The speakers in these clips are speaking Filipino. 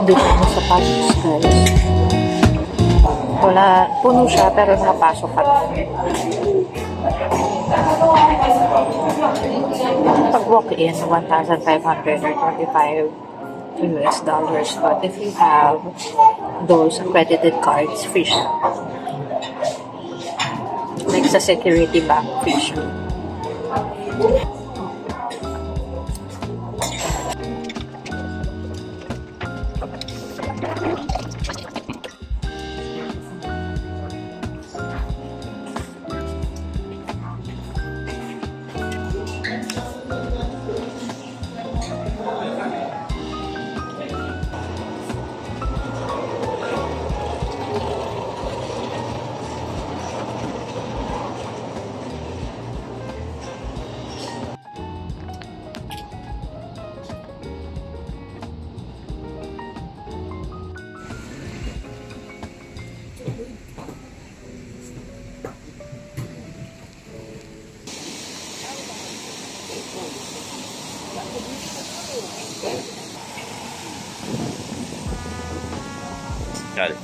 Dito mo sa pasok, guys. Wala, puno siya pero nakapasok ka. Pag walk-in, $1,525 US dollars. But if you have those accredited cards, free siya. Like sa security bank, free siya. Got it.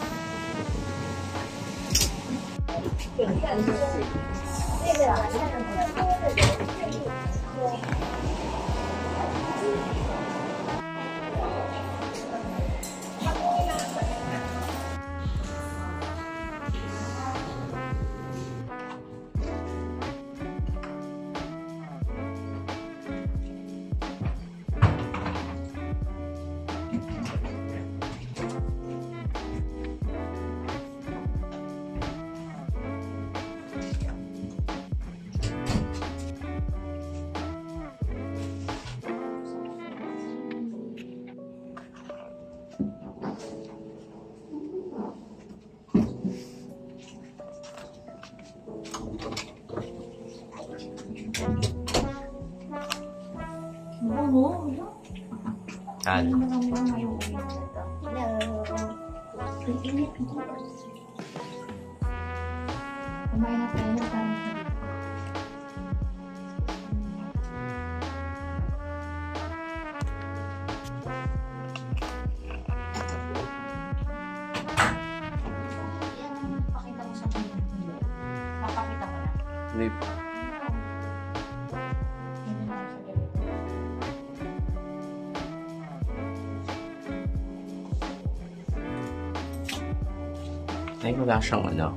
Ay, wala siyang ano.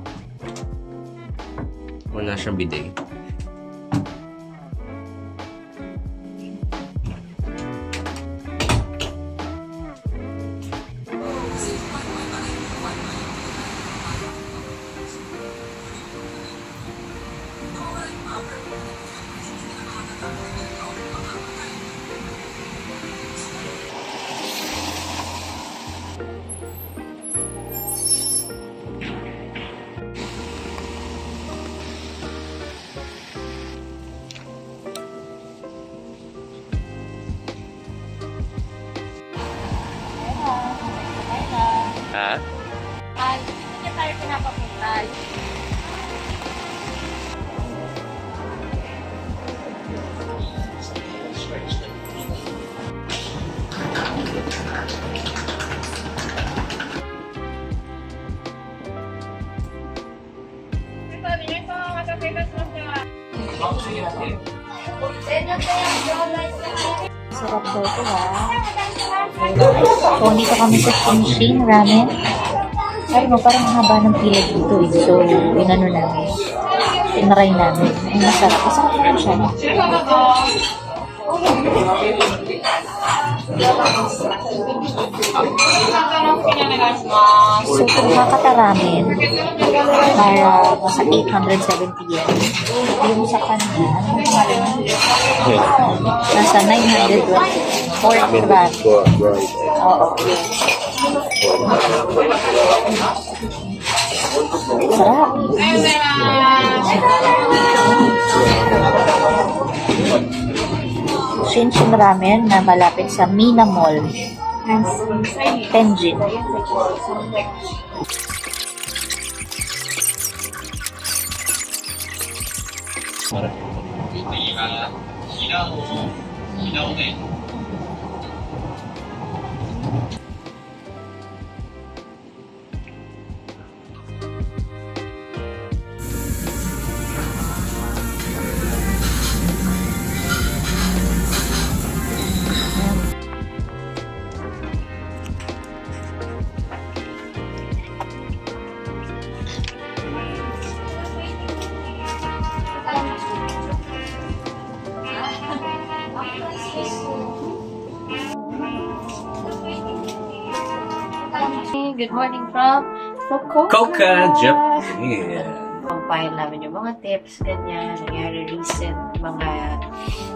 Wala siyang bidet. Ha? Hindi niya tayo pinapapuntan. Sarap daw ito ha. So, dito kami sa Kimchi Ramen. Sabi mo, parang haba ng pila dito eh. So, inano namin. Tinaray namin. Ay, masarap. Masarap naman siya. So, kung kakataramin, para sa 870 yen, yung sa kanya, nasa 940 baht. Oo. Sarap. Shinshin Ramen na malapit sa Mina Mall. Tenjin. Good morning from Fukuoka, Japan. Compile namin yung mga tips, ganyan, nangyari recent, mga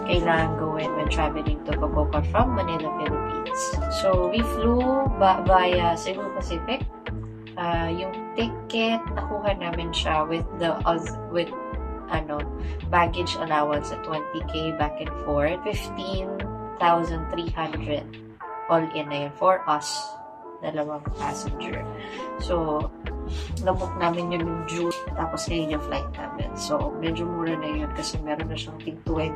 kailangan gawin when traveling to Fukuoka from Manila, Philippines. So, we flew via Cebu Pacific. Yung ticket, nakuha namin siya with baggage allowance at 20k back and forth. 15,300 all in na yun for us. Dalawang passenger. So, nabuk namin yun yung June, tapos ngayon yung flight namin. So, medyo mura na yun kasi meron na siyang tig 20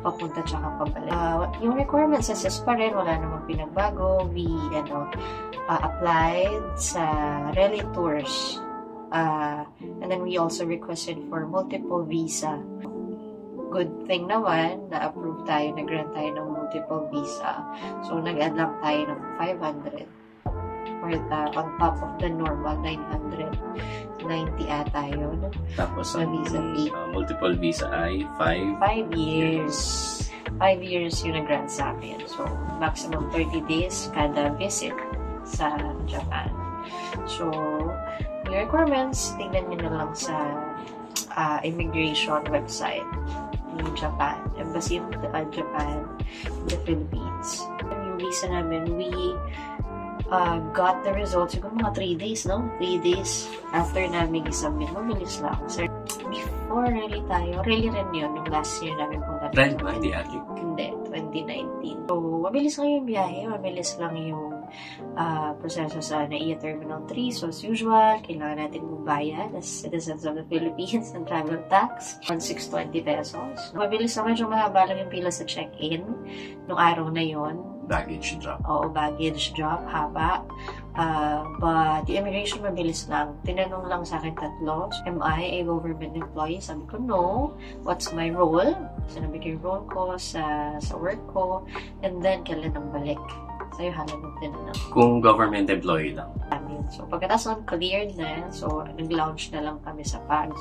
papunta tsaka pabalik. Yung requirements assess pa rin, wala namang pinagbago. We, applied sa Rally Tours. And then we also requested for multiple visa. Good thing naman, na-approve tayo, nag-grant tayo ng multiple visa. So, nag-add lang tayo ng 500. On top of the normal 990 ata yun. Tapos sa visa fee. Multiple visa ay 5 years. 5 years yung nag-grant sa amin. So, maximum 30 days kada visit sa Japan. So, yung requirements, tingnan nyo na lang sa immigration website in Japan. Embassy of Japan in the Philippines. Yung visa namin, we got the results siguro mga 3 days, no? 3 days after namin isubmit. Mabilis lang. So, before rally tayo, rally rin yun, yung last year namin punta. Rally ba? Hindi, 2019. So, mabilis lang yung biyahe, mabilis lang yung proseso sa NAIA Terminal 3. So, as usual, kailangan natin magbayad as citizens of the Philippines ng travel tax, 1,620 pesos. Mabilis lang, medyo mahaba lang yung pila sa check-in nung araw na yon. Baggage drop. Oo, baggage drop, haba. But the immigration mabilis lang. Tinanong lang sa akin tatlo, am I a government employee? Sabi ko, no. What's my role? Sinabi ko yung role ko sa work ko. And then, kailan ang balik? Sa'yo, halang tinanong. Kung government employee lang. So, pagkatapos nun, cleared na. So, nag-lounge na lang kami sa PAGS.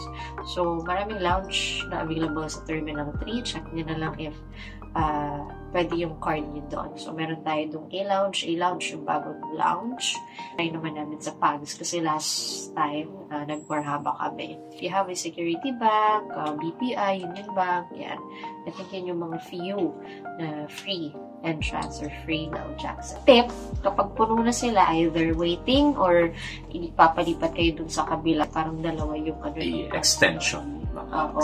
So, maraming lounge na available sa Terminal 3. Check nyo na lang if pwede yung card nyo doon. So, meron tayo doon A-Lounge yung bagong lounge. Try naman namin sa PAGS kasi last time, nag-warhaba kami. If you have a security bank, BPI, Union Bank, yan. I think yan yung mga few na free entrance or free lounge access. Tip, kapag puno na sila, either waiting or ipapalipat kayo dun sa kabila. Parang dalawa yung extension. Oo.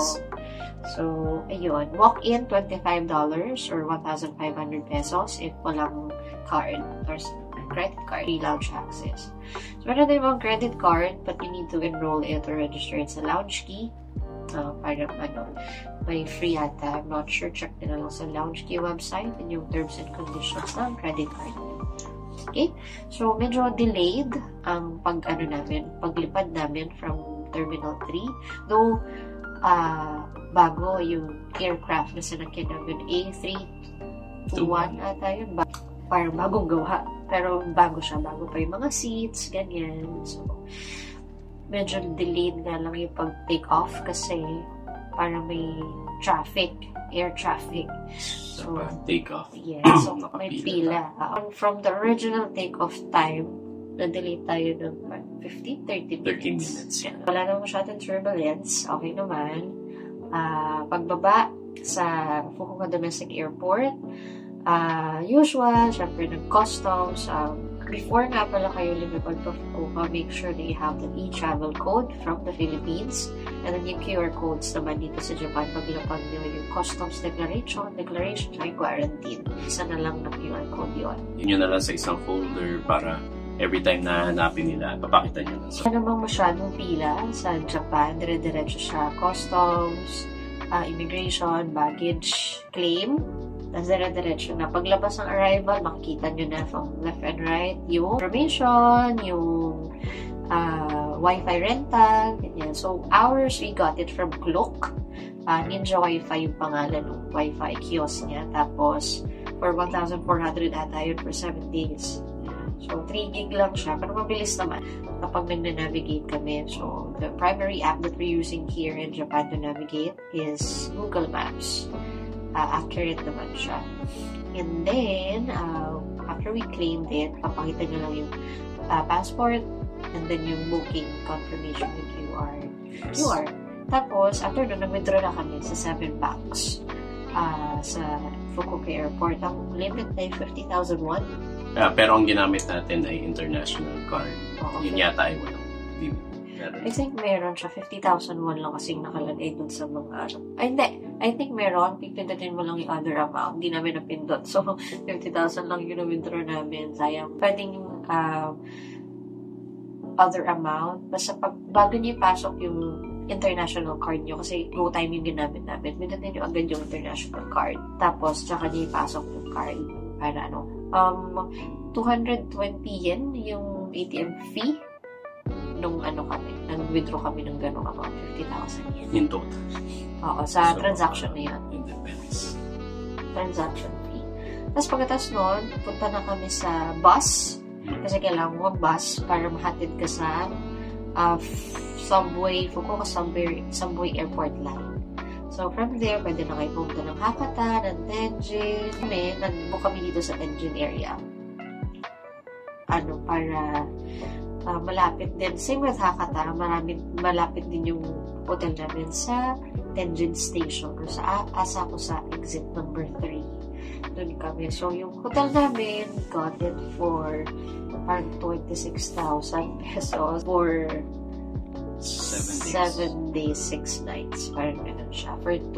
So, ayun. Walk-in, $25 or 1,500 pesos if walang card or credit card. Free lounge access. So, meron din mga credit card but you need to enroll it or register it sa lounge key. Parang may free ata. I'm not sure. Check nila lang sa lounge key website and yung terms and conditions ng credit card. Okay? So, medyo delayed ang paglipad namin from Terminal 3. Though, bago yung aircraft na sinakyan namin. A321 ata yun. Parang bagong gawa. Pero bago siya. Bago pa yung mga seats, ganyan. So, medyo delayed nga lang yung pag-take off kasi parang may traffic, air traffic. So, take off. Yeah, so may pila. From the original take-off time, na-delay tayo ng 15-30 minutes. Yeah. Wala naman masyadong turbulence. Okay naman. Pagbaba sa Fukuoka Domestic Airport, usual, syempre ng-customs. Before nga pala kayo lumipad pa Fukuoka, make sure that you have the e-travel code from the Philippines and then yung QR codes naman dito sa Japan. Paglapag nyo yung customs declaration, ay quarantine. Isa na lang na QR code yun. Yun na lang sa isang folder para every time na hanapin nila, papakita nyo lang. Wala namang masyadong pila sa Japan. Dire-diretso siya. Customs, immigration, baggage, claim. Tapos dire-diretso na. Paglabas ng arrival, makikita nyo na from left and right yung information, yung Wi-Fi rental, ganyan. So, ours, we got it from Klook. Ninja Wi-Fi yung pangalan ng Wi-Fi kiosk niya. Tapos, for 1,400 ata yun for 7 days. So, 3 gig lang siya. Pero mabilis naman kapag nag-navigate kami. So, the primary app that we're using here in Japan to navigate is Google Maps. Accurate naman siya. And then, after we claimed it, papakita nyo lang yung passport and then yung booking confirmation with QR. Tapos, after nun, nag-withdraw na kami sa 7 banks sa Fukuoka Airport. Ang limit ay 50,000 won. Pero ang ginamit natin ay international card. Yun yata ay walang limit. I think meron siya. 50,000 won lang kasing nakalagay dun sa mga hindi. I think meron. Pipindutin mo lang yung other amount. Hindi namin napindot. So, 50,000 lang yung withdraw namin. Sayang. Pwedeng other amount. Basta bago niyo ipasok yung international card nyo, kasi go time yung ginamit namin. Pindutin nyo agad yung international card. Tapos, tsaka niyo ipasok yung card. Para 220 yen yung ATM fee nung nag-withdraw kami ng gano'ng amount, 50,000 yen. In total. Oo, sa transaction na yun. Independence. Transaction fee. Tapos pagkatapos nun, punta na kami sa bus. Kasi kailangan mo bus para mahatid ka sa Fukuoka Subway Airport line. So, from there, pwede na kayo pumunta ng Hakata, ng Tenjin. Nag-book kami dito sa Tenjin area. Para malapit din. Same with Hakata, malapit din yung hotel namin sa Tenjin Station or sa Asakusa exit number 3. Doon kami. So, yung hotel namin, got it for parang 26,000 pesos for 7 days, 6 nights. Parang ganun siya. For 2.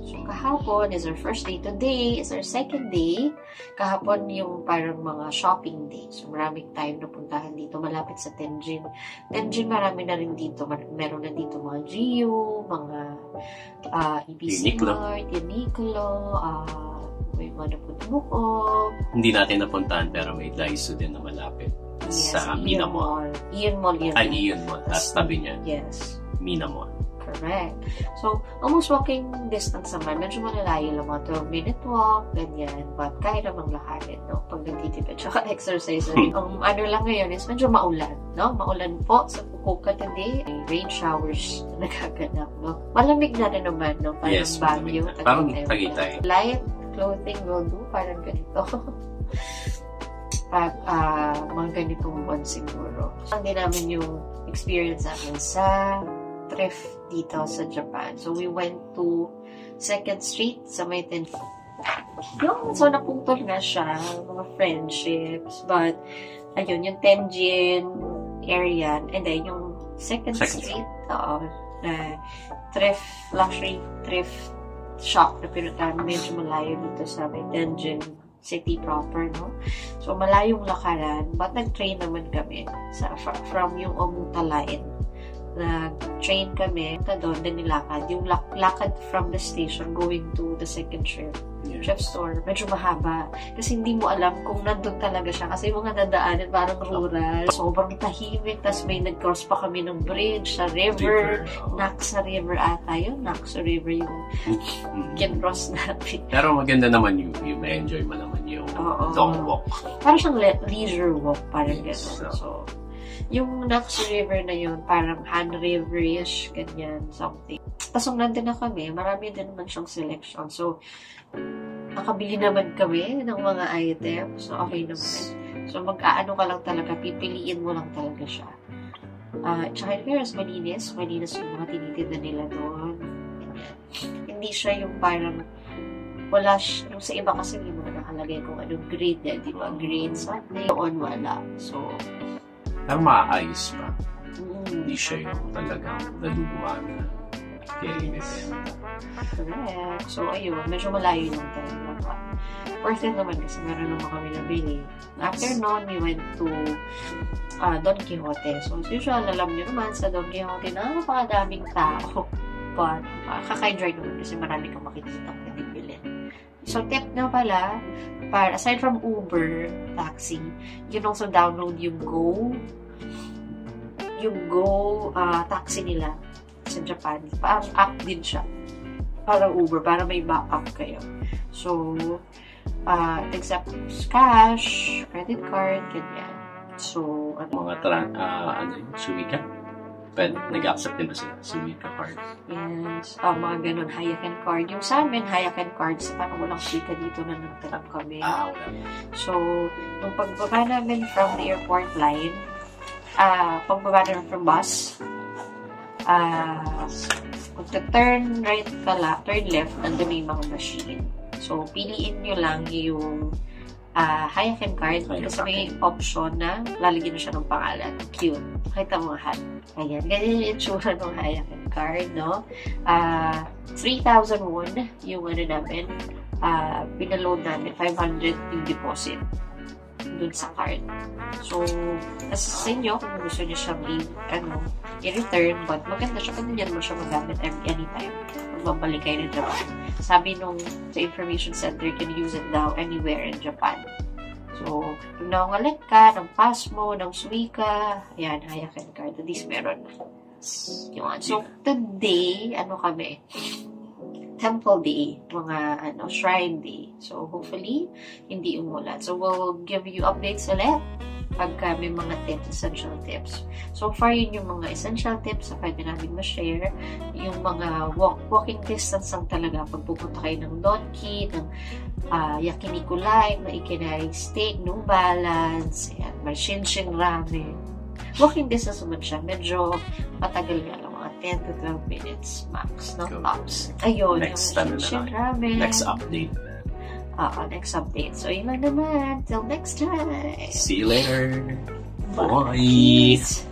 So, kahapon is our first day. Today is our second day. Kahapon yung parang mga shopping day. So, maraming time na puntahan dito. Malapit sa Tenjin. Tenjin, marami na rin dito. Meron na dito mga GU, mga EBC Mart, Uniqlo, may mga napunta Hindi natin napuntahan pero may Daiso din na malapit. Yes, sa Mina Mall. Ion Mall yun. Ion Mall. Tapos tabi niya. Yes. Mina Mall. Correct. So, almost walking distance naman. Medyo malalayo lang mga 12-minute walk, ganyan. But kaya namang lakarin, no? Pag nagtitipid. Tsaka exercise. Ang lang ngayon is medyo maulan, no? Maulan po sa Fukuoka today. May rain showers na nagaganap, no? Malamig na rin naman, no? Parang yes, Baguio. Parang Tagaytay. Light clothing will do. Parang ganito. Pag mga ganitong buwan siguro. Hindi namin yung experience namin sa thrift dito sa Japan. So, we went to 2nd Street sa may so, napungtol nga siya, mga friendships. But, ayun, yung Tenjin area, and then yung 2nd Street, luxury thrift shop na pinuntahan. Medyo malayo dito sa may Tenjin city proper, no? So, malayong lakaran, but nag-train naman kami from yung Omuta line. Nag-train kami, doon, then nilakad. Yung lakad from the station going to the 2nd Chef's Store, medyo mahaba. Kasi hindi mo alam kung nandun talaga siya. Kasi yung mga dadaanan parang rural. Sobrang tahimik. Tapos may nag-cross pa kami ng bridge sa river. Naksa River ata yun. Naksa River yung kin-cross natin. Pero maganda naman yung may enjoy mo naman yung long walk. Parang siyang leisure walk. Parang gano'n. So, yung Naksa River na yun, parang Han River-ish, ganyan, something. Tapos nung nandun na kami, marami din naman siyang selection. So, nakabili naman kami ng mga items. So, okay naman. So, mag-aano ka lang talaga, pipiliin mo lang talaga siya. Tsaka here's malinis. Malinis yung mga tinitinda nila doon. Hindi siya yung parang wala yung sa iba kasi hindi mo nakalagay kung anong grade eh, di ba? Grade something. Doon wala. So, pero maayos pa. Hindi siya yung talagang naluma na kaya correct. So, ayun. Medyo malayo lang talaga. Worth it naman kasi meron naman kami nabili. After noon, we went to Don Quixote. So, as usual, alam niyo naman sa Don Quixote na napakadaming tao. But, kaka-enjoy naman kasi marami kang makikita pwede bilhin. So, tip nga pala, aside from Uber, taxi, you can also download yung Go taxi nila sa Japan. Parang app din siya. Parang Uber, para may backup kayo. So, it accepts cash, credit card, ganyan. So, mga Suica? But nag-accept din ba sila? Suica card? Yes. Mga ganun, Hayaken card. Yung sa amin, Hayaken card, so parang walang Suica dito na nagtarap kami. Wala. So, nung pagbaba namin from the airport line, pagbaba namin from bus, kung turn right ka lang, turn left, nandun yung mga machine. So, piliin nyo lang yung Hayaken card kasi may option na lalagyan na siya ng pangalan. Cute. Kita mo nga. Ayan. Ganyan yung itsura ng Hayaken card, no? 3,000 won yung namin. Pinaload namin. 500 yung deposit dun sa card. So, as sa inyo, kung gusto niyo siyang i-return, but maganda siya kasi yan mo siya magamit anytime. Magbabalik kayo ng Japan. Sabi nung sa information center, you can use it now anywhere in Japan. So, kung nangangalit ka ng Pasmo, ng Suica, ayan, Hayaken card. At least meron na. Yun. So, today, kami? Temple Day, mga Shrine Day. So, hopefully, hindi umulan. So, we'll give you updates ulit pagka may mga tips, essential tips. So far, yun yung mga essential tips na pwede namin ma-share. Yung mga walking distance lang talaga pag pupunta kayo ng Donki, ng Yakiniku Live, na Ikinai Steak, New Balance, ayan, Shinshin Ramen. Walking distance naman siya. Medyo matagal nga lang, mga 10 to 12 minutes max, no? Tops. Ayun, next yung Shinshin Ramen. Next update. Next update. So, yun lang naman. Till next time. See you later. Bye. Peace.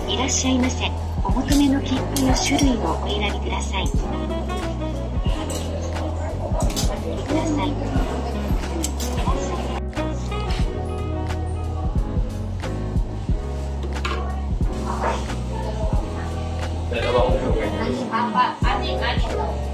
いらっしゃいませ。お求めの切符の種類をお選びください。ください。Laki, no?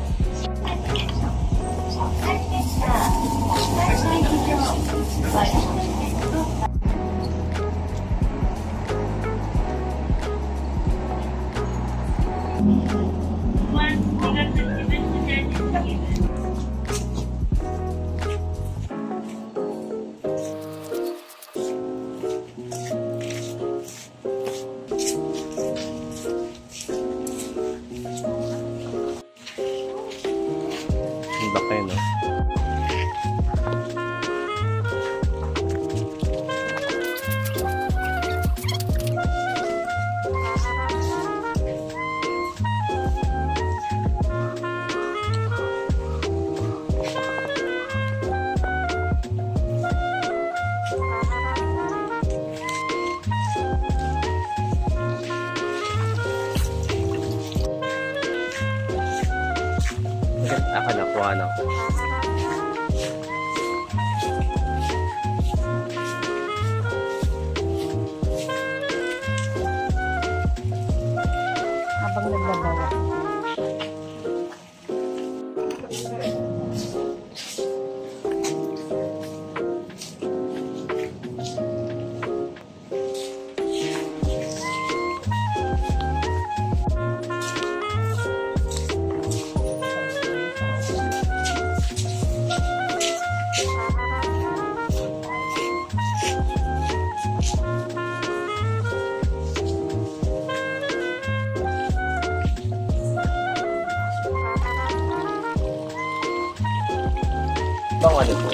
Bang ano po?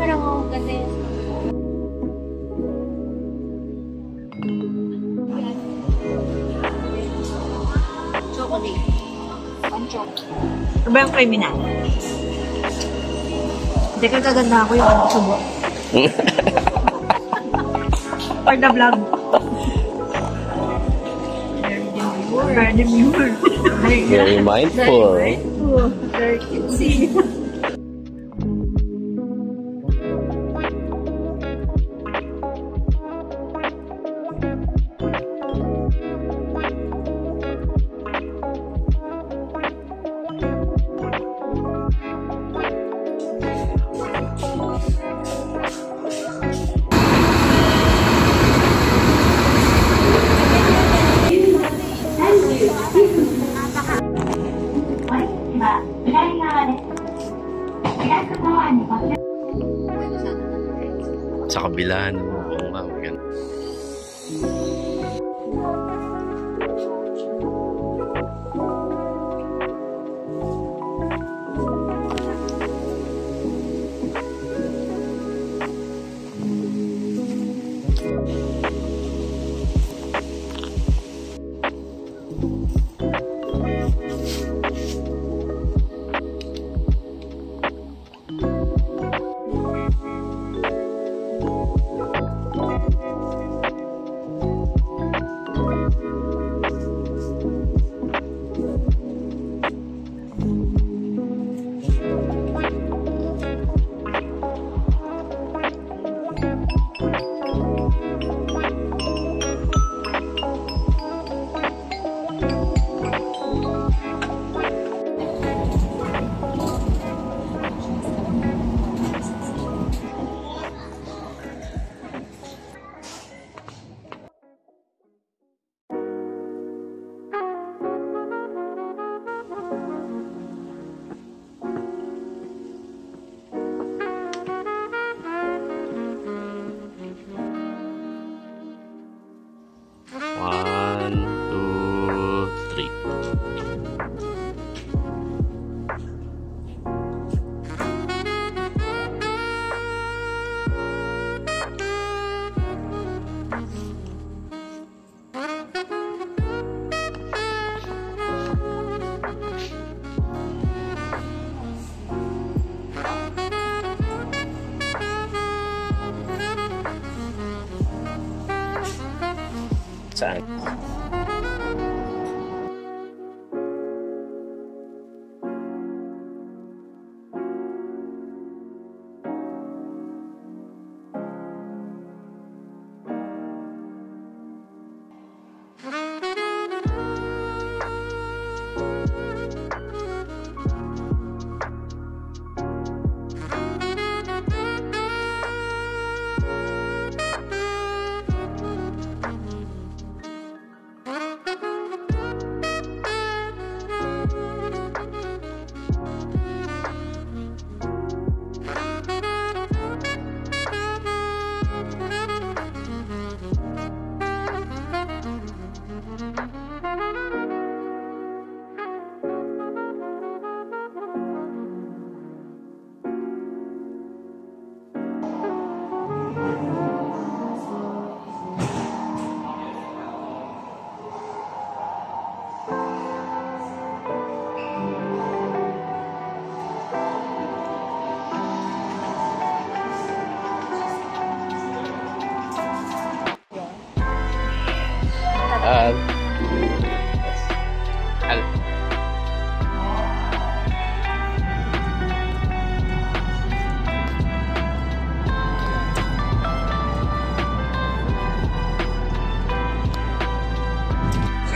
Parang ako ganda yun. Chocolate. Ano ba yung criminal? Hindi ka kaganda ako yung subo. For the vlog. Very demure. Very mindful. Very cutesy. Sa kabila, no? Oo nga, maganda. One, two, three. Saan?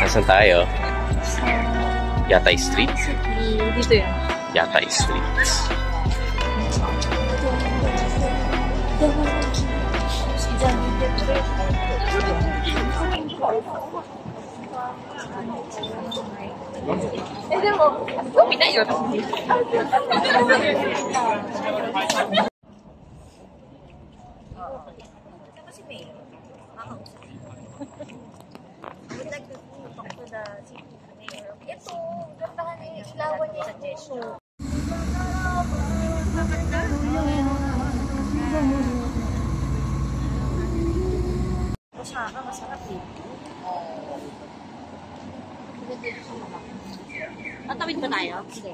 Saan tayo? Yatay Street? Dito yun. Yatay Street. Ito, gandahan eh, ilawan niya yung puso. Masaka, masarap eh. Tatawid ba tayo? Sige.